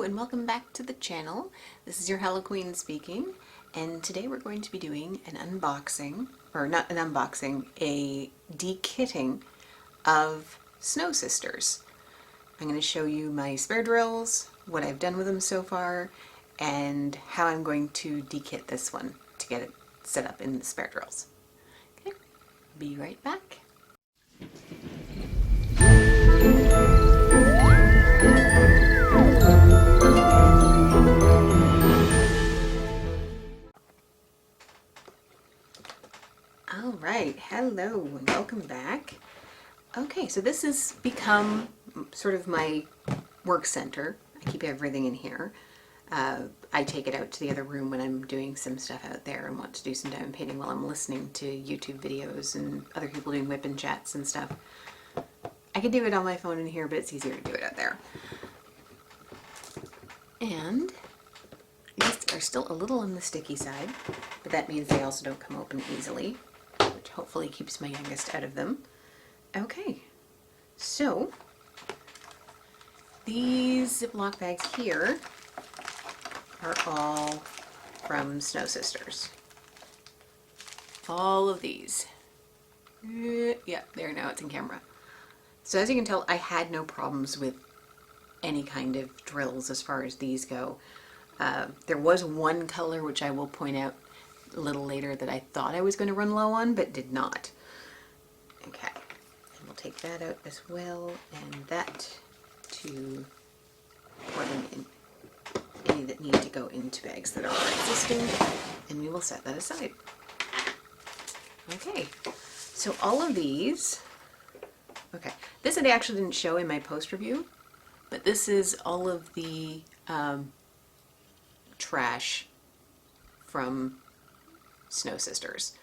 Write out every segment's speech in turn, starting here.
and welcome back to the channel. This is your Hello Queen speaking, and today we're going to be doing an unboxing, or not an unboxing, a dekitting of Snow Sisters. I'm going to show you my spare drills, what I've done with them so far, and how I'm going to dekit this one to get it set up in the spare drills. Okay, be right back. Alright, hello and welcome back. Okay, so this has become sort of my work center. I keep everything in here. I take it out to the other room when I'm doing some stuff out there and want to do some diamond painting while I'm listening to YouTube videos and other people doing whip and chats and stuff. I could do it on my phone in here, but it's easier to do it out there. And these are still a little on the sticky side, but that means they also don't come open easily, which hopefully keeps my youngest out of them. Okay, so these Ziploc bags here are all from Snow Sisters. All of these. Yeah, there, now it's in camera. So as you can tell, I had no problems with any kind of drills as far as these go. There was one color which I will point out a little later that I thought I was going to run low on, but did not. Okay, and we'll take that out as well, and that to pour them in. Any that need to go into bags that are already existing, and we will set that aside. Okay, so all of these, okay, this I actually didn't show in my post review, but this is all of the trash from Snow Sisters.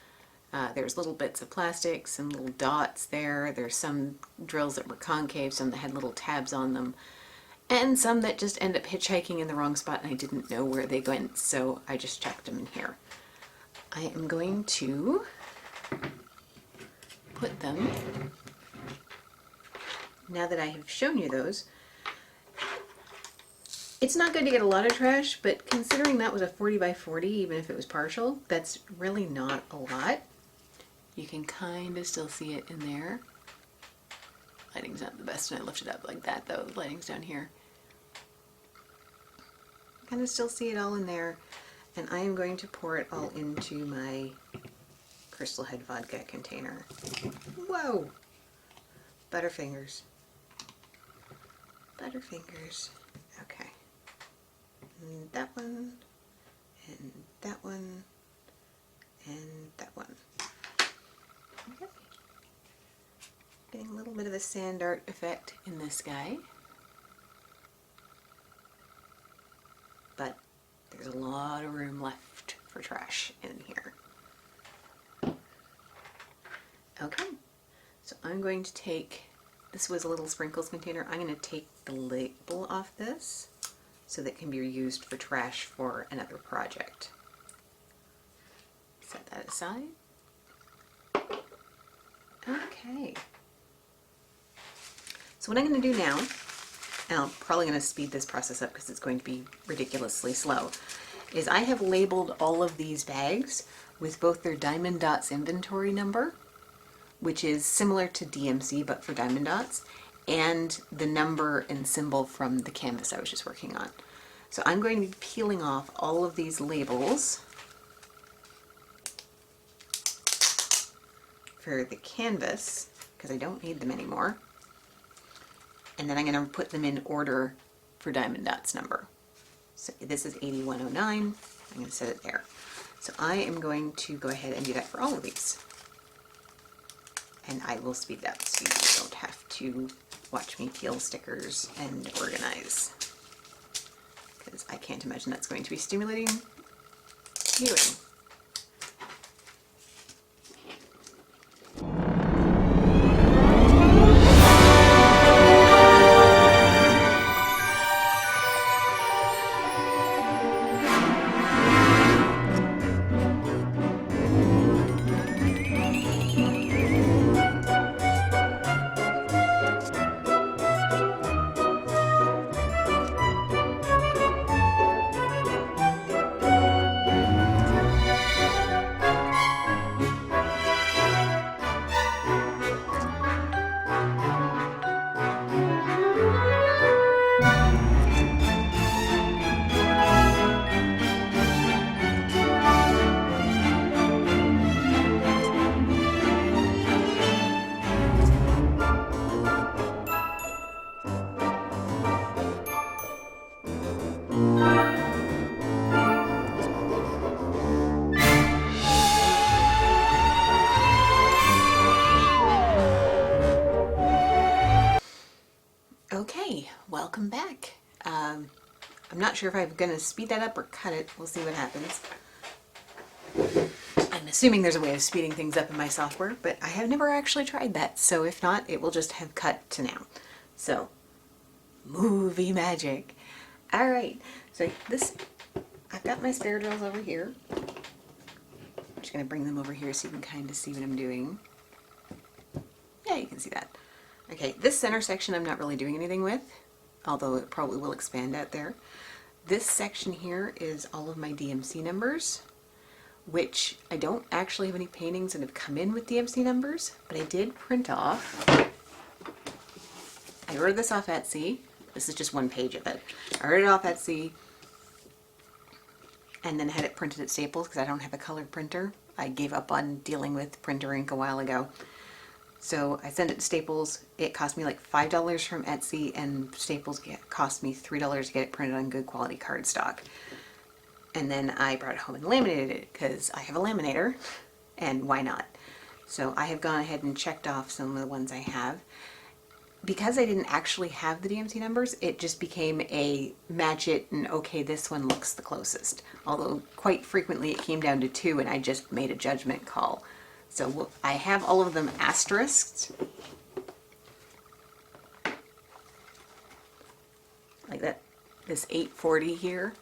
There's little bits of plastic, some little dots there. There's some drills that were concave, some that had little tabs on them, and some that just end up hitchhiking in the wrong spot and I didn't know where they went, so I just chucked them in here. I am going to put them, now that I have shown you those. It's not good to get a lot of trash, but considering that was a 40 by 40, even if it was partial, that's really not a lot. You can kind of still see it in there. Lighting's not the best when I lift it up like that though. The lighting's down here. Kind of still see it all in there, and I am going to pour it all into my Crystal Head vodka container. Whoa! Butterfingers. Butterfingers. Okay. And that one, and that one, and that one. Okay. Getting a little bit of a sand art effect in this guy. But there's a lot of room left for trash in here. Okay, so I'm going to take, this was a little sprinkles container, I'm going to take the label off this so that it can be used for trash for another project. Set that aside. Okay. So what I'm going to do now, and I'm probably going to speed this process up because it's going to be ridiculously slow, is I have labeled all of these bags with both their Diamond Dotz inventory number, which is similar to DMC but for Diamond Dotz, and the number and symbol from the canvas I was just working on. So I'm going to be peeling off all of these labels for the canvas because I don't need them anymore. And then I'm going to put them in order for Diamond Dotz number. So this is 8109. I'm going to set it there. So I am going to go ahead and do that for all of these. And I will speed it up so you don't have to watch me peel stickers and organize, because I can't imagine that's going to be stimulating viewing. Okay, welcome back. I'm not sure if I'm going to speed that up or cut it. We'll see what happens. I'm assuming there's a way of speeding things up in my software, but I have never actually tried that. So if not, it will just have cut to now. So, movie magic. All right, so I've got my spare drills over here. I'm just going to bring them over here so you can kind of see what I'm doing. Yeah, you can see that. Okay, this center section I'm not really doing anything with, although it probably will expand out there. This section here is all of my DMC numbers, which I don't actually have any paintings that have come in with DMC numbers, but I did print off. I ordered this off Etsy. This is just one page of it. I ordered it off Etsy and then had it printed at Staples because I don't have a colored printer. I gave up on dealing with printer ink a while ago. So I sent it to Staples. It cost me like $5 from Etsy, and Staples cost me $3 to get it printed on good quality cardstock. And then I brought it home and laminated it because I have a laminator, and why not? So I have gone ahead and checked off some of the ones I have. Because I didn't actually have the DMC numbers, it just became a match it and okay, this one looks the closest. Although quite frequently it came down to 2 and I just made a judgment call. So I have all of them asterisked. Like that. This 840 here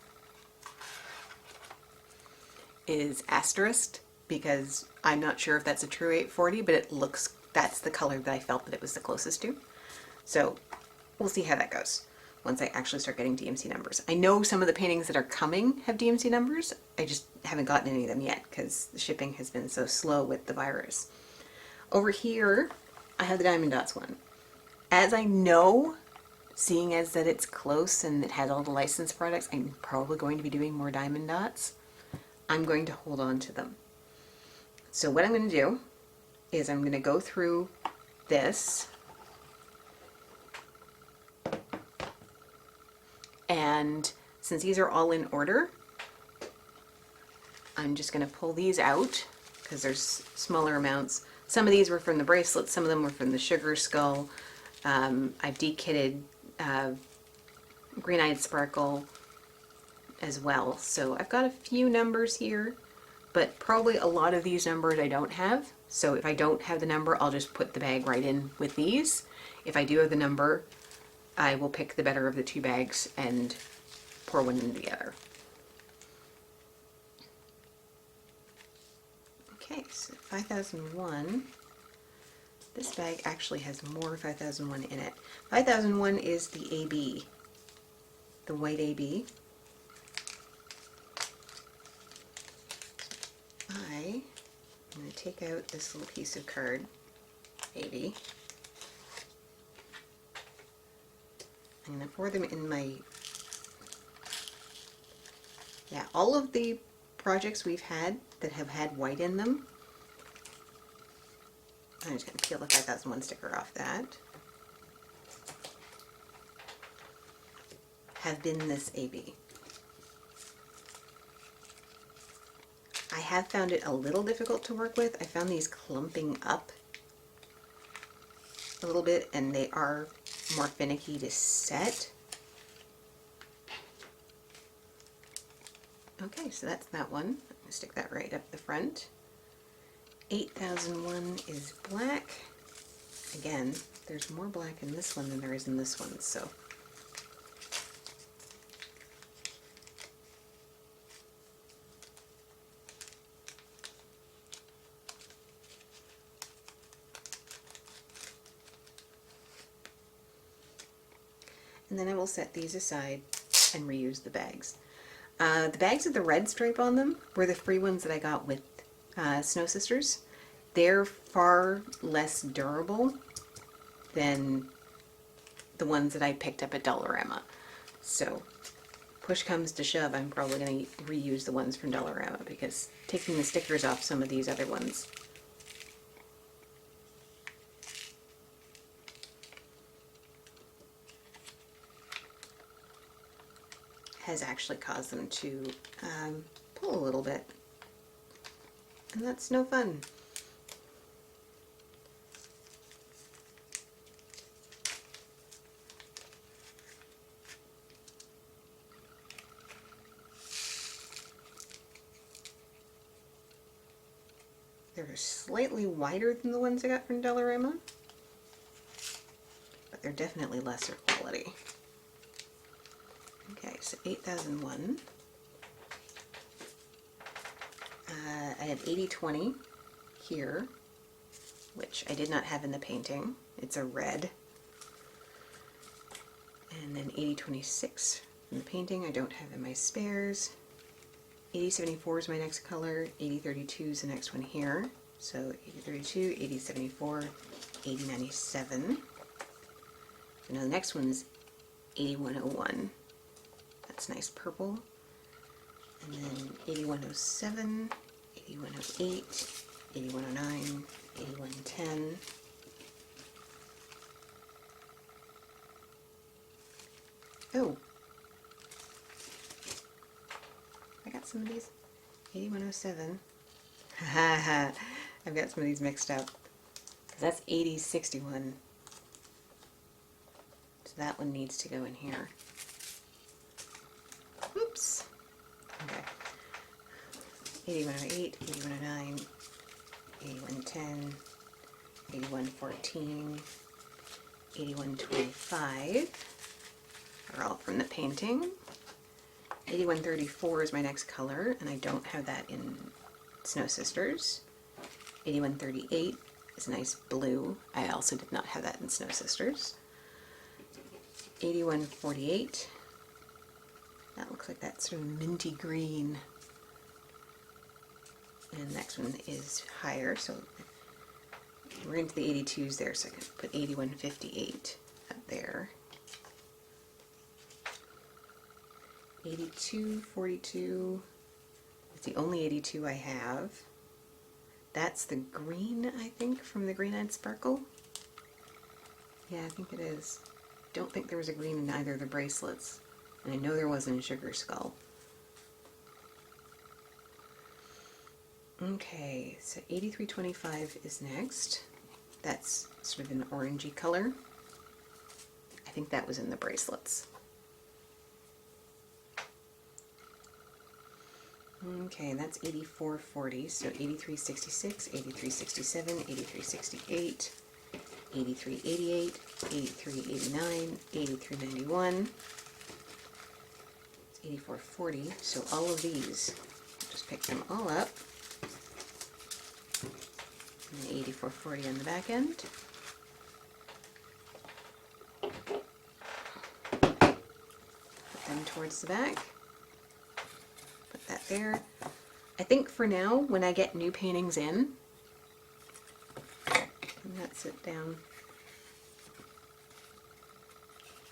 is asterisked because I'm not sure if that's a true 840, but that's the color that I felt that it was the closest to. So we'll see how that goes once I actually start getting DMC numbers. I know some of the paintings that are coming have DMC numbers. I just haven't gotten any of them yet because the shipping has been so slow with the virus. Over here, I have the Diamond Dotz one. As I know, seeing as that it's close and it has all the licensed products, I'm probably going to be doing more Diamond Dotz. I'm going to hold on to them. So what I'm going to do is I'm going to go through this. And since these are all in order, I'm just going to pull these out because there's smaller amounts. Some of these were from the bracelets, some of them were from the sugar skull. I've dekitted green-eyed sparkle as well. So I've got a few numbers here, but probably a lot of these numbers I don't have. So if I don't have the number, I'll just put the bag right in with these. If I do have the number, I will pick the better of the 2 bags and pour one into the other. Okay, so 5001. This bag actually has more 5001 in it. 5001 is the AB, the white AB. I'm going to take out this little piece of card, AB. I'm going to pour them in my, all of the projects we've had that have had white in them, I'm just going to peel the 5001 sticker off that, have been this AB. I have found it a little difficult to work with. I found these clumping up a little bit, and they are more finicky to set. Okay, so that's that one. I'm going to stick that right up the front. 8001 is black. Again, there's more black in this one than there is in this one, so. And then I will set these aside and reuse the bags. The bags with the red stripe on them were the free ones that I got with Snow Sisters. They're far less durable than the ones that I picked up at Dollarama. So push comes to shove, I'm probably going to reuse the ones from Dollarama because taking the stickers off some of these other ones has actually caused them to pull a little bit, and that's no fun. They're slightly wider than the ones I got from Dollarama, but they're definitely lesser quality. Okay, so 8001. I have 8020 here, which I did not have in the painting. It's a red. And then 8026 in the painting I don't have in my spares. 8074 is my next color, 8032 is the next one here. So 8032, 8074, 8097. So now the next one is 8101. That's nice purple. And then 8107, 8108, 8109, 8110. Oh, I got some of these. 8107. Haha, I've got some of these mixed up. That's 8061. So that one needs to go in here. Oops. Okay. 8108, 8109, 8110, 8114, 8125 are all from the painting. 8134 is my next color, and I don't have that in Snow Sisters. 8138 is a nice blue. I also did not have that in Snow Sisters. 8148, that looks like that sort of minty green. And the next one is higher, so we're into the 82s there, so I can put 8158 up there. 8242 is the only 82 I have. That's the green, I think, from the Green Eyed Sparkle. Yeah, I think it is. Don't think there was a green in either of the bracelets. And I know there wasn't in Sugar Skull. Okay, so 8325 is next. That's sort of an orangey color. I think that was in the bracelets. Okay, that's 8440, so 8366, 8367, 8368, 8388, 8389, 8391. It's 8440, so all of these, just pick them all up. And 8440 on the back end. Put them towards the back. Put that there. I think for now, when I get new paintings in, and that sit down.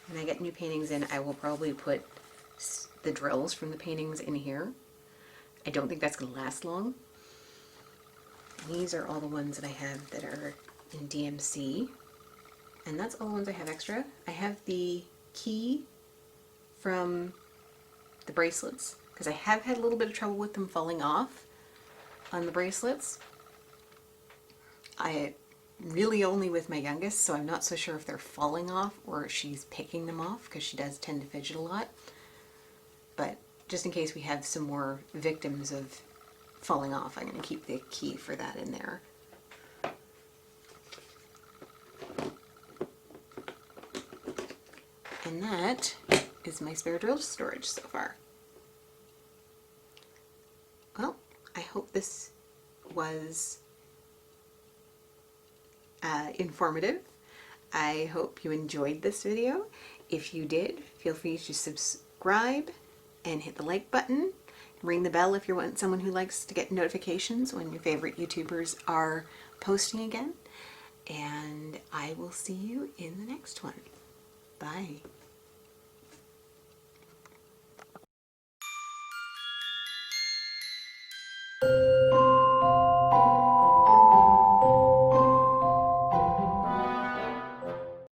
When I get new paintings in, I will probably put the drills from the paintings in here. I don't think that's going to last long. These are all the ones that I have that are in DMC, and that's all the ones I have extra. I have the key from the bracelets, because I have had a little bit of trouble with them falling off on the bracelets. I really only with my youngest, so I'm not so sure if they're falling off or she's picking them off, because she does tend to fidget a lot. But just in case we have some more victims of falling off, I'm going to keep the key for that in there. And that is my spare drill storage so far. Well, I hope this was informative. I hope you enjoyed this video. If you did, feel free to subscribe and hit the like button. Ring the bell if you're someone who likes to get notifications when your favorite YouTubers are posting again. And I will see you in the next one. Bye.